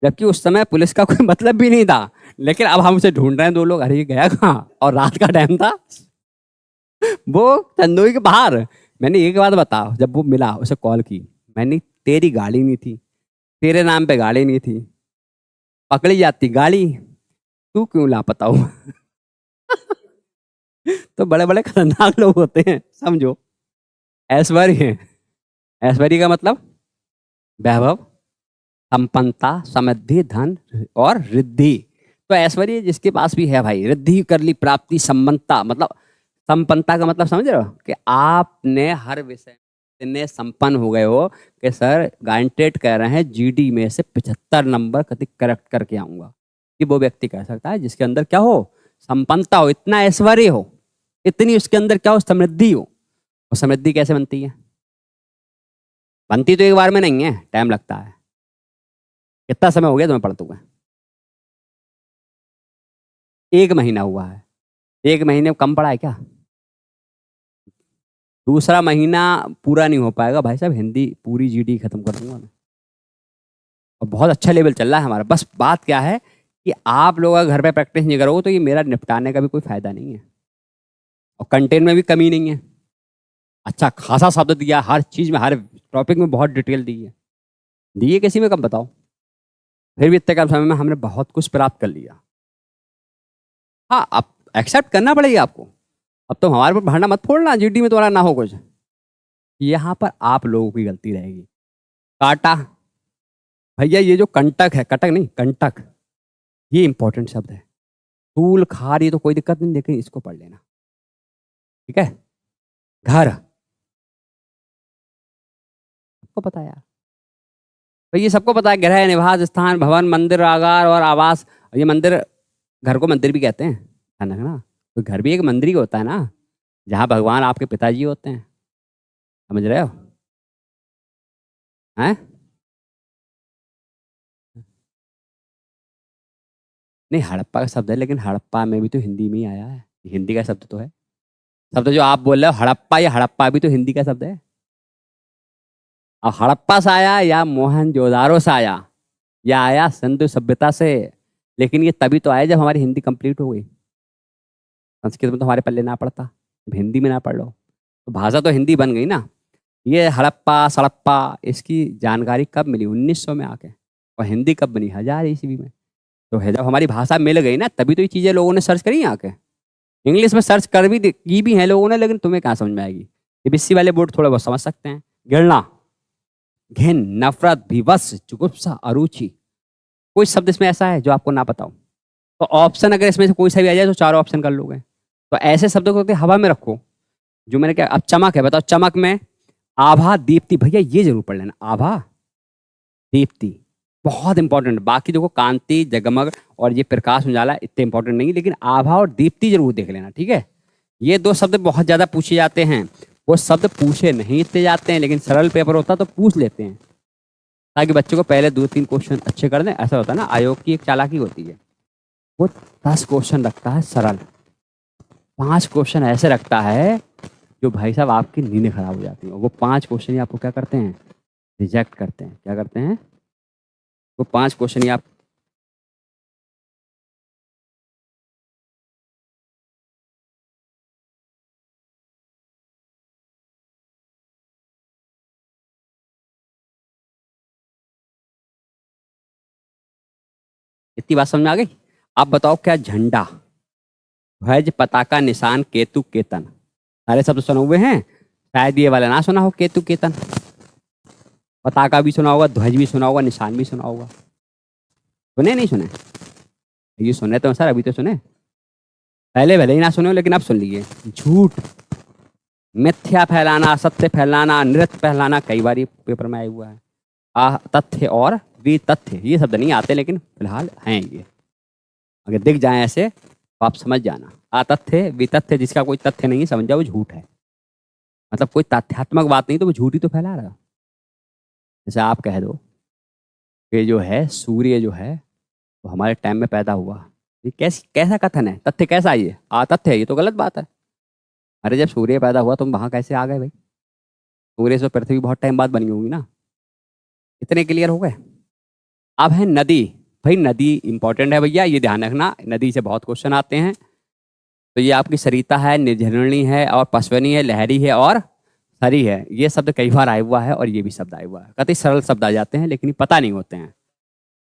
जबकि उस समय पुलिस का कोई मतलब भी नहीं था। लेकिन अब हम उसे ढूंढ रहे हैं 2 लोग, अरे ये गया कहाँ, और रात का टाइम था वो चंदोई के बाहर। मैंने एक बात बताओ, जब वो मिला उसे कॉल की मैंने, तेरी गाड़ी नहीं थी, तेरे नाम पे गाड़ी नहीं थी, पकड़ी जाती गाड़ी, तू क्यों लापता हो तो बड़े बड़े खतरनाक लोग होते हैं, समझो। ऐश्वर्य, ऐश्वर्य का मतलब वैभव, संपन्नता, समृद्धि, धन और रिद्धि। तो ऐश्वर्य जिसके पास भी है भाई, रिद्धि कर ली, प्राप्ति, संपन्नता, मतलब संपन्नता का मतलब समझ रहे हो कि आपने हर विषय इतने संपन्न हो गए हो कि सर गारंटेड कह रहे हैं जीडी में से 75 नंबर कभी करेक्ट करके आऊंगा। कि वो व्यक्ति कह सकता है जिसके अंदर क्या हो, संपन्नता हो, इतना ऐश्वर्य हो, इतनी उसके अंदर क्या हो, समृद्धि हो। और समृद्धि कैसे बनती है? बनती तो एक बार में नहीं है, टाइम लगता है। कितना समय हो गया तुम्हें पढ़ते हुए? 1 महीना हुआ है। 1 महीने में कम पड़ा है क्या? दूसरा महीना पूरा नहीं हो पाएगा भाई साहब, हिंदी पूरी जीडी खत्म कर दूंगा मैं। और बहुत अच्छा लेवल चल रहा है हमारा। बस बात क्या है कि आप लोग अगर घर पे प्रैक्टिस नहीं करोगे तो ये मेरा निपटाने का भी कोई फायदा नहीं है। और कंटेंट में भी कमी नहीं है, अच्छा खासा शब्द दिया, हर चीज में हर टॉपिक में बहुत डिटेल दी है। दिए किसी में कम बताओ? फिर भी इतने कम समय में हमने बहुत कुछ प्राप्त कर लिया। हाँ अब एक्सेप्ट करना पड़ेगा आपको। अब तो हमारे पर भांडा मत फोड़ना जीडी में तुम्हारा ना हो कुछ, यहाँ पर आप लोगों की गलती रहेगी। काटा, भैया ये जो कंटक है, कटक नहीं कंटक, ये इंपॉर्टेंट शब्द है। फूल खार ये तो कोई दिक्कत नहीं, लेकिन इसको पढ़ लेना, ठीक है। घर, आपको पता है यार, तो ये सबको पता है, गृह, निवास स्थान, भवन, मंदिर, आगार और आवास। ये मंदिर, घर को मंदिर भी कहते हैं, ध्यान रखना। तो घर भी एक मंदिर ही होता है ना, जहाँ भगवान आपके पिताजी होते हैं। समझ रहे हो? हैं? नहीं, हड़प्पा का शब्द है, लेकिन हड़प्पा में भी तो हिंदी में ही आया है, हिंदी का शब्द तो है। शब्द जो आप बोल रहे हो हड़प्पा, या हड़प्पा भी तो हिंदी का शब्द है। अब हड़प्पा से आया या मोहनजोदारो से आया या आया सिंधु सभ्यता से, लेकिन ये तभी तो आया जब हमारी हिंदी कंप्लीट हो गई। संस्कृत में तो हमारे पल्ले ना पड़ता, अब हिंदी में ना पढ़ लो, तो भाषा तो हिंदी बन गई ना। ये हड़प्पा सड़प्पा, इसकी जानकारी कब मिली? 1900 में आके। और हिंदी कब बनी? 1000 ईस्वी में। तो है, जब हमारी भाषा मिल गई ना, तभी तो ये चीज़ें लोगों ने सर्च करी आके। इंग्लिश में सर्च कर भी की भी है लोगों ने, लेकिन तुम्हें कहाँ समझ में आएगी। ये बीसी वाले बोर्ड थोड़ा बहुत समझ सकते हैं। गिरना, घिन, नफरत, विवश, जुगुप्सा, अरुचि। कोई शब्द इसमें ऐसा है जो आपको ना पता हो? तो ऑप्शन अगर इसमें से कोई सा भी आ जाए तो चारों ऑप्शन कर लोगे। तो ऐसे शब्दों को हवा में रखो जो मैंने क्या। अब चमक है, बताओ चमक में आभा, दीप्ति। भैया ये जरूर पढ़ लेना, आभा, दीप्ति, बहुत इंपॉर्टेंट। बाकी देखो कांति, जगमग और ये प्रकाश उजाला इतने इंपॉर्टेंट नहीं, लेकिन आभा और दीप्ति जरूर देख लेना, ठीक है। ये दो शब्द बहुत ज्यादा पूछे जाते हैं। वो शब्द पूछे नहीं इतने जाते हैं, लेकिन सरल पेपर होता तो पूछ लेते हैं, ताकि बच्चों को पहले 2-3 क्वेश्चन अच्छे कर दें। ऐसा होता है ना, आयोग की एक चालाकी होती है, वो 10 क्वेश्चन रखता है सरल, 5 क्वेश्चन ऐसे रखता है जो भाई साहब आपकी नींदें खराब हो जाती हैं। वो 5 क्वेश्चन ही आपको क्या करते हैं? रिजेक्ट करते हैं। क्या करते हैं? वो 5 क्वेश्चन ही आप इतनी बात समझ में आ गई? आप बताओ, क्या झंडा, ध्वज, पताका, निशान, केतु, केतन, सारे शब्द सुने हुए हैं? शायद ये वाला ना सुना हो, केतु केतन। पताका भी सुना होगा, ध्वज भी सुना होगा, निशान भी सुना होगा। सुने नहीं सुने? ये सुने तो सर, अभी तो सुने। पहले भले ही ना सुने हो, लेकिन अब सुन लीजिए। झूठ, मिथ्या फैलाना, असत्य फैलाना, नृत्य फैलाना, कई बार ये पेपर में आया हुआ है। तथ्य और वितथ्य, ये शब्द नहीं आते, लेकिन फिलहाल हैं ये। अगर दिख जाए ऐसे तो आप समझ जाना। अतथ्य, वितथ्य, जिसका कोई तथ्य नहीं समझ जाओ वो झूठ है, मतलब कोई तथ्यात्मक बात नहीं, तो वो झूठ ही तो फैला रहा। जैसे आप कह दो कि जो है सूर्य जो है वो हमारे टाइम में पैदा हुआ, ये कैसा कथन है? तथ्य कैसा है ये? तथ्य है, ये तो गलत बात है। अरे जब सूर्य पैदा हुआ तुम वहां कैसे आ गए भाई? सूर्य से पृथ्वी बहुत टाइम बाद बनी होगी ना। इतने क्लियर हो गए? अब है नदी। भाई नदी इंपॉर्टेंट है भैया, ये ध्यान रखना, नदी से बहुत क्वेश्चन आते हैं। तो ये आपकी सरिता है, निर्झरणी है, और पशवनी है, लहरी है और सरी है। ये शब्द कई बार आया हुआ है, और ये भी शब्द आया हुआ है। कतई सरल शब्द आ जाते हैं, लेकिन पता नहीं होते हैं।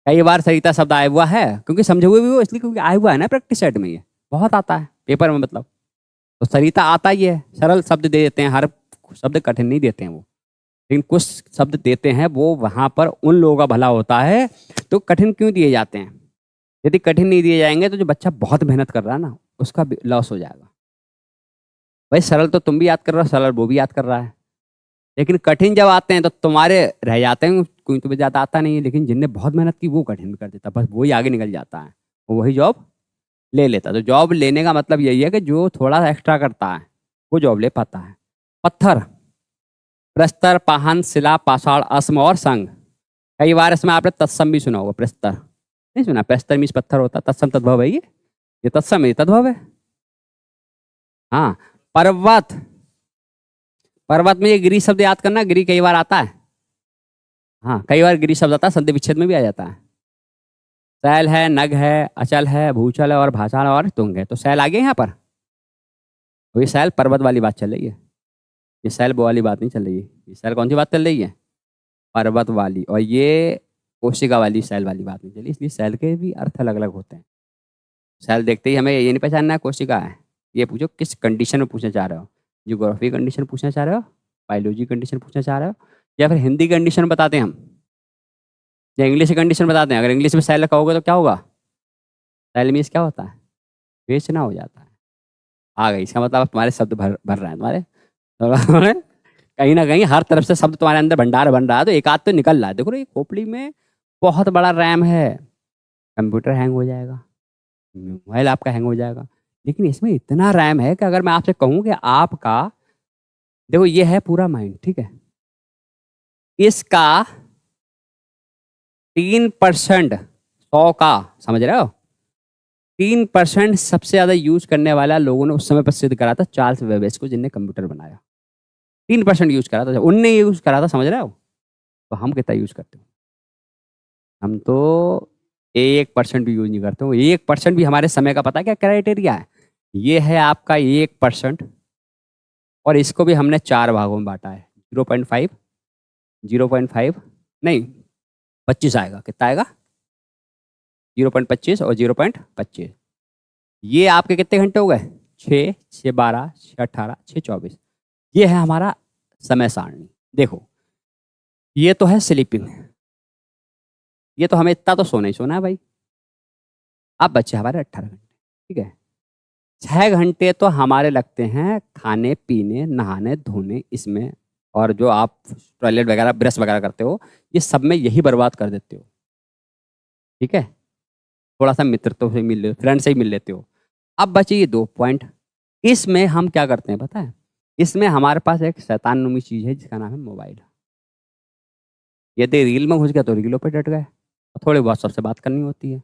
कई बार सरिता शब्द आया हुआ है, क्योंकि समझे हुए भी वो इसलिए क्योंकि आया हुआ है ना प्रैक्टिस सेट में, ये बहुत आता है पेपर में, मतलब। तो सरिता आता ही है। सरल शब्द दे देते हैं, हर शब्द कठिन नहीं देते हैं वो, लेकिन कुछ शब्द देते हैं वो वहां पर उन लोगों का भला होता है। तो कठिन क्यों दिए जाते हैं? यदि कठिन नहीं दिए जाएंगे तो जो बच्चा बहुत मेहनत कर रहा है ना, उसका लॉस हो जाएगा। भाई सरल तो तुम भी याद कर रहे हो, सरल वो भी याद कर रहा है, लेकिन कठिन जब आते हैं तो तुम्हारे रह जाते हैं। कोई तुम्हें ज़्यादा आता नहीं है, लेकिन जिनने बहुत मेहनत की वो कठिन कर देता, बस वही आगे निकल जाता है, वही जॉब ले लेता। तो जॉब लेने का मतलब यही है कि जो थोड़ा एक्स्ट्रा करता है वो जॉब ले पाता है। पत्थर, प्रस्तर, पाहन, शिला, पाषाण, अस्म और संग। कई बार इसमें आपने तत्सम भी सुना होगा। प्रस्तर नहीं सुना? प्रस्तर मीन्स पत्थर होता, तत्सम तद्भव है ये तत्सम है, ये तद्भव है। हाँ। पर्वत, पर्वत में ये गिरी शब्द याद करना, गिरी कई बार आता है। हाँ, कई बार गिरी शब्द आता है, संधि विच्छेद में भी आ जाता है। शैल है, नग है, अचल है, भूचल है और भाषाण और तुंग है। तो शैल आ गया यहाँ पर। तो ये शैल पर्वत वाली बात चल रही है, ये शैल वो वाली बात नहीं चल रही है। ये शैल कौन सी बात चल रही है? पर्वत वाली। और ये कोशिका वाली, शैल वाली बात नहीं चली। इसलिए शैल के भी अर्थ अलग अलग होते हैं। शैल देखते ही हमें ये नहीं पहचानना है कोशिका है। ये पूछो किस कंडीशन में पूछना चाह रहे हो? ज्योग्राफी कंडीशन पूछना चाह रहे हो, बायोलॉजी कंडीशन पूछना चाह रहे हो, या फिर हिंदी कंडीशन बताते हैं हम, या इंग्लिश की कंडीशन बताते हैं? अगर इंग्लिश में शैल कहोगे तो क्या होगा? शैल मीन्स क्या होता है? बेचना हो जाता है। आ गई, इसका मतलब तुम्हारे शब्द भर भर रहे हैं तुम्हारे। कहीं ना कहीं हर तरफ से शब्द तुम्हारे अंदर भंडार बन रहा है, तो एक आध तो निकल रहा है। देखो ये खोपड़ी में बहुत बड़ा रैम है। कंप्यूटर हैंग हो जाएगा, मोबाइल आपका हैंग हो जाएगा, लेकिन इसमें इतना रैम है कि अगर मैं आपसे कहूं कि आपका, देखो ये है पूरा माइंड, ठीक है, इसका 3%, 100 का, समझ रहे हो, 3% सबसे ज्यादा यूज करने वाला लोगों ने उस समय पर सिद्ध करा था चार्ल्स वेबेज को, जिनने कंप्यूटर बनाया। 3% यूज करा था, उनने यूज करा था, समझ रहे हो। तो हम कितना यूज करते हो? हम तो 1% भी यूज नहीं करते हो। 1% भी हमारे समय का पता है क्या क्राइटेरिया है? ये है आपका 1%, और इसको भी हमने 4 भागों में बांटा है। 0.5, 0.5 नहीं, 25 आएगा। कितना आएगा? 0.25 और 0.25। ये आपके कितने घंटे हो गए? 6, 6 12, 6 18, 6 24। ये है हमारा समय सारणी। देखो ये तो है स्लीपिंग, ये तो हमें इतना तो सोना ही सोना है भाई। अब बच्चे हमारे 18 घंटे, ठीक है। 6 घंटे तो हमारे लगते हैं खाने पीने नहाने धोने इसमें, और जो आप टॉयलेट वगैरह ब्रश वगैरह करते हो, ये सब में यही बर्बाद कर देते हो, ठीक है। थोड़ा सा मित्रत्व से मिल, फ्रेंड से ही मिल लेते हो। अब बचे ये 2 पॉइंट। इसमें हम क्या करते हैं पता है? इसमें हमारे पास एक शैतान नुमी चीज है जिसका नाम है मोबाइल। यदि रील में घुस गया तो रीलों पे डट गए, और थोड़ी बहुत सबसे बात करनी होती है,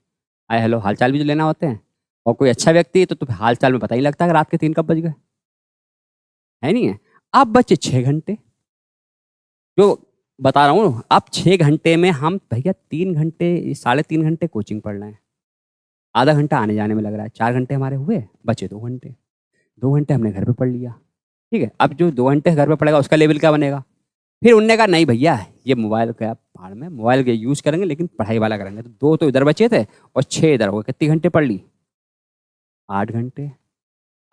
हाय हेलो हालचाल भी जो लेना होते हैं। और कोई अच्छा व्यक्ति है तो तुम्हें हालचाल में पता ही लगता है कि रात के 3 कब बज गए, है नहीं है। अब बचे 6 घंटे, जो बता रहा हूँ। अब 6 घंटे में हम भैया 3 घंटे 3.5 घंटे कोचिंग पढ़ रहे हैं, आधा घंटा आने जाने में लग रहा है, 4 घंटे हमारे हुए, बचे 2 घंटे। 2 घंटे हमने घर पे पढ़ लिया, ठीक है। अब जो 2 घंटे घर पे पड़ेगा उसका लेवल क्या बनेगा? फिर उनने कहा नहीं भैया ये मोबाइल का पहाड़ में मोबाइल के यूज करेंगे लेकिन पढ़ाई वाला करेंगे, तो 2 तो इधर बचे थे और 6 इधर हो गए। कितने घंटे पढ़ ली? 8 घंटे।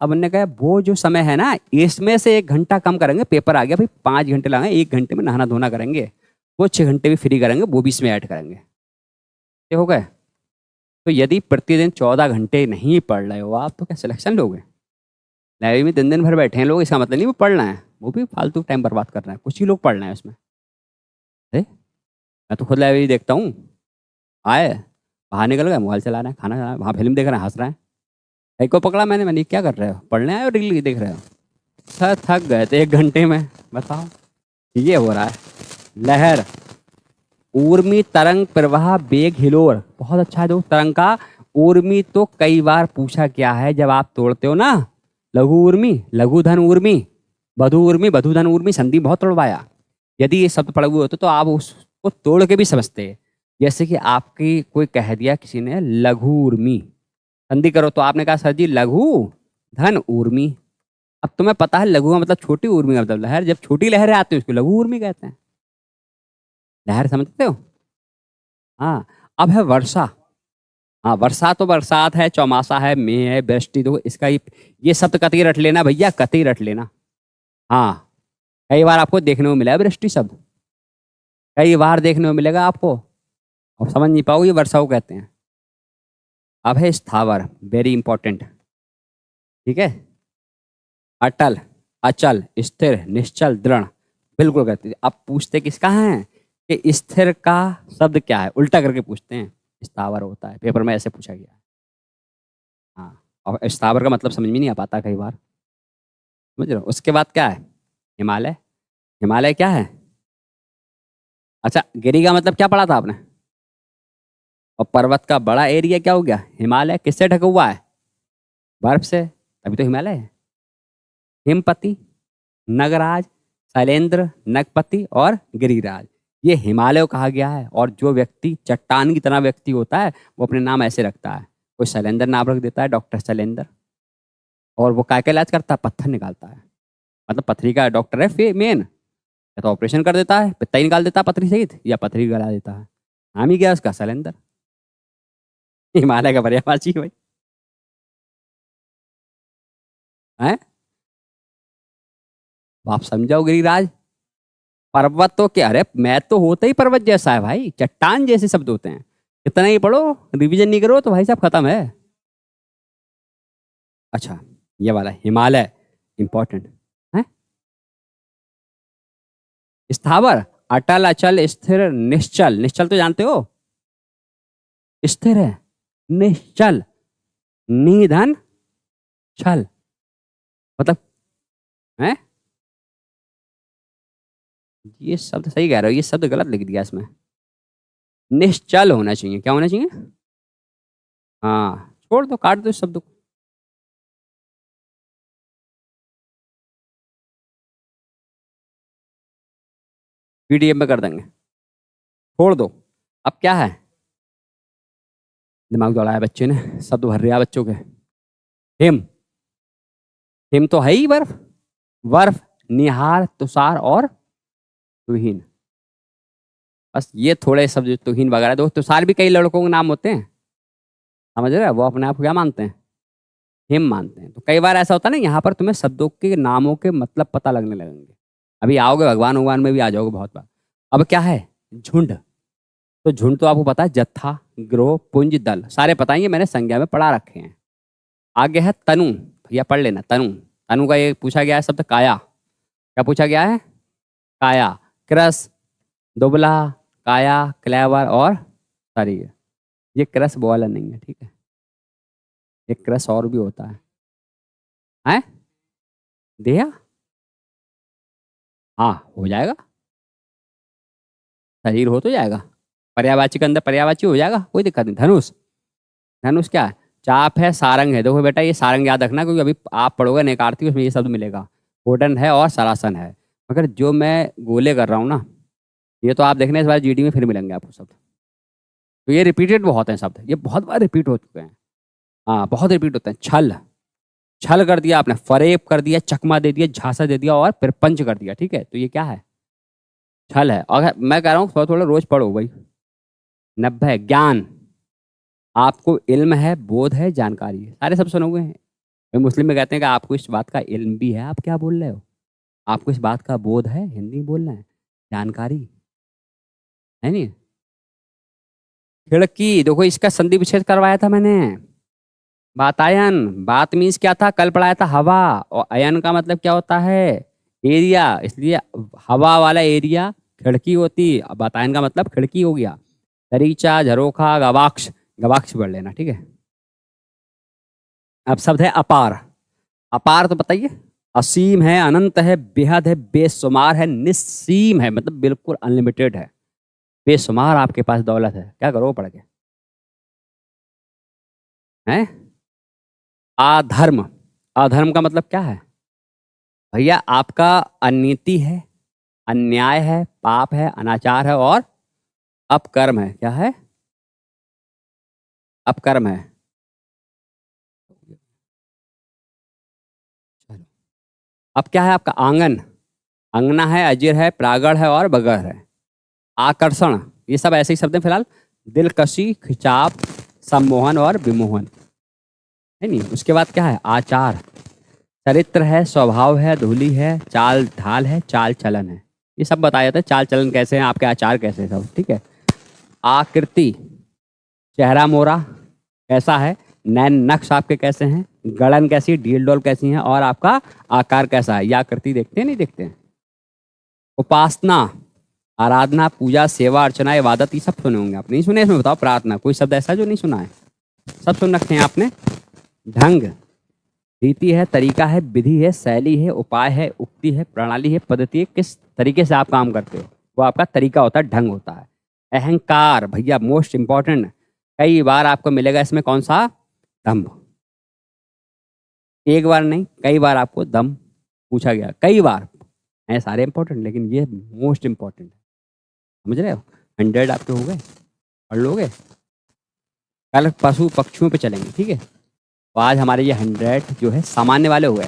अब उनने कहा वो जो समय है ना, इसमें से 1 घंटा कम करेंगे, पेपर आ गया भाई, 5 घंटे लगाएंगे, 1 घंटे में नहाना धोना करेंगे, वो 6 घंटे भी फ्री करेंगे, वो भी इसमें ऐड करेंगे। ये हो गए। तो यदि प्रतिदिन 14 घंटे नहीं पढ़ रहे हो आप, तो क्या सिलेक्शन लोगे? लाइब्रेरी में दिन दिन भर बैठे हैं लोग, इसका मतलब नहीं वो पढ़ रहे हैं, वो भी फालतू टाइम बर्बाद कर रहे हैं, कुछ ही लोग पढ़ रहे हैं उसमें। मैं तो खुद लाइब्रेरी देखता हूँ, आए बाहर निकल गए, मोबाइल चला रहे हैं, खाना खा रहे हैं, वहाँ फिल्म देख रहे हैं, हंस रहे हैं। एक को पकड़ा मैंने क्या कर रहे हो? पढ़ने आए हो रील देख रहे हो? सर थक गए थे 1 घंटे में, बताओ। ये हो रहा है। लहर ऊर्मी तरंग प्रवाह बेग हिलोर, बहुत अच्छा है। दो तरंग का ऊर्मी तो कई बार पूछा क्या है जब आप तोड़ते हो ना, लघु ऊर्मी लघु धन ऊर्मी, बधु ऊर्मी बधु धन ऊर्मी, संधि बहुत तोड़वाया। यदि ये शब्द पढ़े हुए होते तो आप उसको तोड़ के भी समझते। जैसे कि आपकी कोई कह दिया किसी ने लघु ऊर्मी, संधि करो, तो आपने कहा सर जी लघु धन ऊर्मी। अब तुम्हें पता है लघु का मतलब छोटी, ऊर्मी का मतलब लहर। जब छोटी लहरें आती है उसको लघु ऊर्मी कहते हैं। लहर समझते हो? हाँ। अब है वर्षा। हाँ वर्षा तो बरसात है, चौमासा है, मेह है, वृष्टि, तो इसका ये शब्द कतई रट लेना भैया, कतई रट लेना। हाँ कई बार आपको देखने को मिला है वृष्टि शब्द, कई बार देखने को मिलेगा आपको, और समझ नहीं पाओगे ये वर्षा को कहते हैं। अब है स्थावर, वेरी इंपॉर्टेंट, ठीक है। अटल, अचल, स्थिर, निश्चल, दृढ़, बिल्कुल कहते हैं। अब पूछते किसका है कि स्थिर का शब्द क्या है, उल्टा करके पूछते हैं। स्थावर होता है, पेपर में ऐसे पूछा गया है। हाँ, और स्थावर का मतलब समझ में नहीं आ पाता कई बार, समझ रहे हो। उसके बाद क्या है? हिमालय। हिमालय क्या है? अच्छा गिरी का मतलब क्या पढ़ा था आपने? और पर्वत का बड़ा एरिया क्या हो गया? हिमालय। किससे ढका हुआ है? बर्फ से, तभी तो हिमालय है। हिमपति, नगराज, शैलेंद्र, नगपति और गिरिराज, ये हिमालय को कहा गया है। और जो व्यक्ति चट्टान की तरह व्यक्ति होता है वो अपने नाम ऐसे रखता है, कोई शैलेंद्र नाम रख देता है, डॉक्टर शैलेंद्र। और वो क्या इलाज करता है? पत्थर निकालता है, मतलब पथरी का डॉक्टर है मेन। या तो ऑपरेशन कर देता है, पित्ता ही निकाल देता है पथरी सहित, या पथरी गला देता है। नाम ही क्या है उसका? शैलेंद्र। हिमालय का पर्यायवाची है भाई, हैं? आप समझाओ गिरिराज। पर्वत तो क्या, अरे मैं तो होता ही पर्वत जैसा है भाई, चट्टान जैसे शब्द होते हैं। इतना ही पढ़ो, रिवीजन नहीं करो तो भाई साहब खत्म है। अच्छा ये वाला हिमालय इंपॉर्टेंट है। स्थावर, अटल, अचल, स्थिर, निश्चल। निश्चल तो जानते हो, स्थिर है। निश्चल, निधन छल, मतलब है। ये शब्द सही कह रहे हो, ये शब्द गलत लिख दिया इसमें। निश्चल होना चाहिए। क्या होना चाहिए? हाँ, छोड़ दो, काट दो इस शब्द को। पीडीएफ में कर देंगे, छोड़ दो। अब क्या है? दिमाग दौड़ाया बच्चे ने, शब्द भर रहा बच्चों के। हिम, हिम तो है ही बर्फ। बर्फ, निहार, तुषार और तुहीन। बस ये थोड़े शब्द तुहीन वगैरह, दो तुषार भी कई लड़कों के नाम होते हैं, समझ रहे हो? वो अपने आप को क्या मानते हैं? हिम मानते हैं। तो कई बार ऐसा होता है ना, यहाँ पर तुम्हें शब्दों के नामों के मतलब पता लगने लगेंगे। अभी आओगे भगवान भगवान में भी आ जाओगे बहुत बार। अब क्या है? झुंड। तो झुंड तो आपको पता है, जत्था, गिरोह, पुंज, दल, सारे पता है, ये मैंने संज्ञा में पढ़ा रखे हैं। आगे है तनु, भैया पढ़ लेना। तनु, तनु का ये पूछा गया है शब्द काया। क्या पूछा गया है? काया। क्रस, दुबला, काया, क्लेवर और शरीर। ये क्रस बॉल नहीं है, ठीक है? ये क्रस और भी होता है देहा। हाँ, हो जाएगा। शरीर हो तो जाएगा, पर्यायवाची के अंदर पर्यायवाची हो जाएगा, कोई दिक्कत नहीं। धनुष, धनुष क्या है? चाप है, सारंग है। देखो बेटा, ये सारंग याद रखना, क्योंकि अभी आप पढ़ोगे नेकारती, उसमें ये शब्द मिलेगा। घोटन है और सरासन है। मगर जो मैं गोले कर रहा हूँ ना, ये तो आप देखना इस बार जीडी में फिर मिलेंगे आपको शब्द। तो ये रिपीटेड बहुत हैं शब्द, ये बहुत बार रिपीट हो चुके हैं। हाँ, बहुत रिपीट होते हैं। छल, छल कर दिया आपने, फरेब कर दिया, चकमा दे दिया, झांसा दे दिया और फिर पंच कर दिया, ठीक है? तो ये क्या है? छल है। और मैं कह रहा हूँ थोड़ा थोड़ा रोज पढ़ो भाई। 90, ज्ञान, आपको इल्म है, बोध है, जानकारी है, सारे सब सुनोगे हैं। भाई मुस्लिम में कहते हैं कि आपको इस बात का इल्म भी है, आप क्या बोल रहे हो? आपको इस बात का बोध है, हिंदी बोलना है, जानकारी है नहीं। खिड़की, देखो इसका संधि विच्छेद करवाया था मैंने। बातायन, बात मीन्स क्या था? कल पढ़ाया था हवा, और अयन का मतलब क्या होता है? एरिया, इसलिए हवा वाला एरिया खिड़की होती। बातायन का मतलब खिड़की हो गया। दरीचा, झरोखा, गवाक्ष, गवाक्ष पढ़ लेना, ठीक है? अब शब्द है अपार। अपार तो बताइए, असीम है, अनंत है, बेहद है, बेशुमार है, निस्सीम है, मतलब बिल्कुल अनलिमिटेड है। बेशुमार आपके पास दौलत है, क्या करो पढ़ के? हैं? अधर्म, अधर्म का मतलब क्या है भैया? आपका अनीति है, अन्याय है, पाप है, अनाचार है और अपकर्म है। क्या है? अपकर्म है। चलो, अब क्या है आपका? आंगन, अंगना है, अजिर है, प्रागड़ है और बगर है। आकर्षण, ये सब ऐसे ही शब्द हैं फिलहाल। दिलकशी, खिंचाव, सम्मोहन और विमोहन, है नहीं? उसके बाद क्या है? आचार, चरित्र है, स्वभाव है, धूली है, चाल ढाल है, चाल चलन है। ये सब बताया जाता है, चाल चलन कैसे हैं आपके, आचार कैसे हैं, सब ठीक है। आकृति, चेहरा मोरा कैसा है, नैन नक्श आपके कैसे हैं, गड़न कैसी, डील डोल कैसी है और आपका आकार कैसा है। ये आकृति देखते हैं नहीं देखते हैं? उपासना, आराधना, पूजा, सेवा, अर्चना, इबादत, ये सब सुने होंगे आप। नहीं सुने इसमें बताओ? प्रार्थना, कोई शब्द ऐसा जो नहीं सुना है? सब सुन रखे हैं आपने। ढंग, रीति है, तरीका है, विधि है, शैली है, उपाय है, उक्ति है, प्रणाली है, पद्धति है, किस तरीके से आप काम करते हो, वो आपका तरीका होता है, ढंग होता है। अहंकार, भैया मोस्ट इंपॉर्टेंट, कई बार आपको मिलेगा इसमें कौन सा? दम्भ। एक बार नहीं, कई बार आपको दम पूछा गया, कई बार है। सारे इंपॉर्टेंट, लेकिन ये मोस्ट इंपॉर्टेंट है, समझ रहे हो? 100 आपके हो गए, पढ़ लोगे। कल पशु पक्षियों पे चलेंगे, ठीक है? तो आज हमारे ये 100 जो है सामान्य वाले हो गए,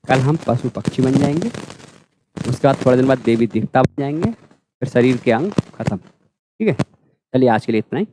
कल हम पशु पक्षी बन जाएंगे। उसके बाद थोड़े दिन बाद देवी देवता बन जाएंगे, फिर शरीर के अंग खत्म, ठीक है? चलिए आज के लिए इतना ही।